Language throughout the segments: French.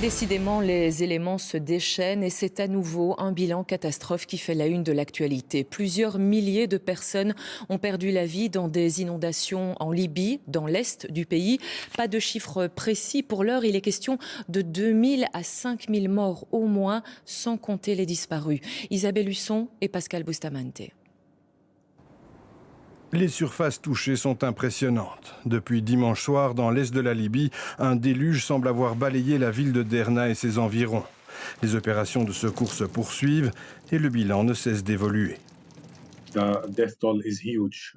Décidément, les éléments se déchaînent et c'est à nouveau un bilan catastrophe qui fait la une de l'actualité. Plusieurs milliers de personnes ont perdu la vie dans des inondations en Libye, dans l'est du pays. Pas de chiffres précis pour l'heure. Il est question de 2000 à 5000 morts au moins, sans compter les disparus. Isabelle Husson et Pascal Bustamante. Les surfaces touchées sont impressionnantes. Depuis dimanche soir, dans l'est de la Libye, un déluge semble avoir balayé la ville de Derna et ses environs. Les opérations de secours se poursuivent et le bilan ne cesse d'évoluer. The death toll is huge.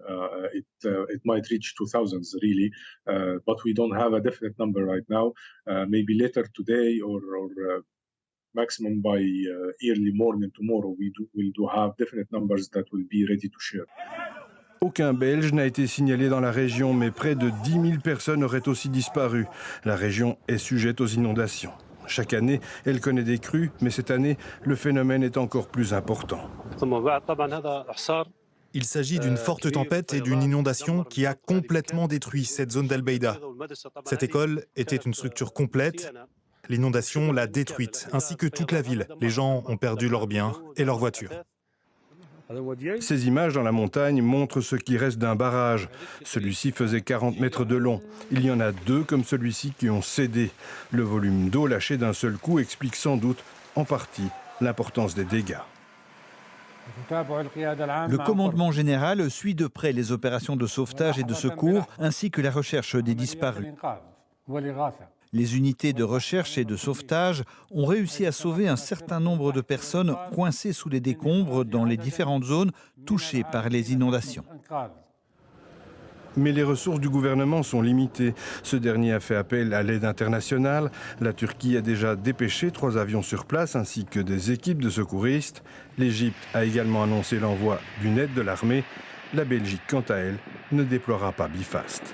It might reach 2000s really, but we don't have a definite number right now. Maybe later today or maximum by early morning tomorrow, we'll have definite numbers that will be ready to share. Aucun Belge n'a été signalé dans la région, mais près de 10 000 personnes auraient aussi disparu. La région est sujette aux inondations. Chaque année, elle connaît des crues, mais cette année, le phénomène est encore plus important. Il s'agit d'une forte tempête et d'une inondation qui a complètement détruit cette zone d'Al-Beida. Cette école était une structure complète. L'inondation l'a détruite, ainsi que toute la ville. Les gens ont perdu leurs biens et leurs voitures. Ces images dans la montagne montrent ce qui reste d'un barrage. Celui-ci faisait 40 mètres de long. Il y en a deux comme celui-ci qui ont cédé. Le volume d'eau lâché d'un seul coup explique sans doute, en partie, l'importance des dégâts. Le commandement général suit de près les opérations de sauvetage et de secours, ainsi que la recherche des disparus. Les unités de recherche et de sauvetage ont réussi à sauver un certain nombre de personnes coincées sous les décombres dans les différentes zones touchées par les inondations. Mais les ressources du gouvernement sont limitées. Ce dernier a fait appel à l'aide internationale. La Turquie a déjà dépêché 3 avions sur place ainsi que des équipes de secouristes. L'Égypte a également annoncé l'envoi d'une aide de l'armée. La Belgique, quant à elle, ne déploiera pas Bifast.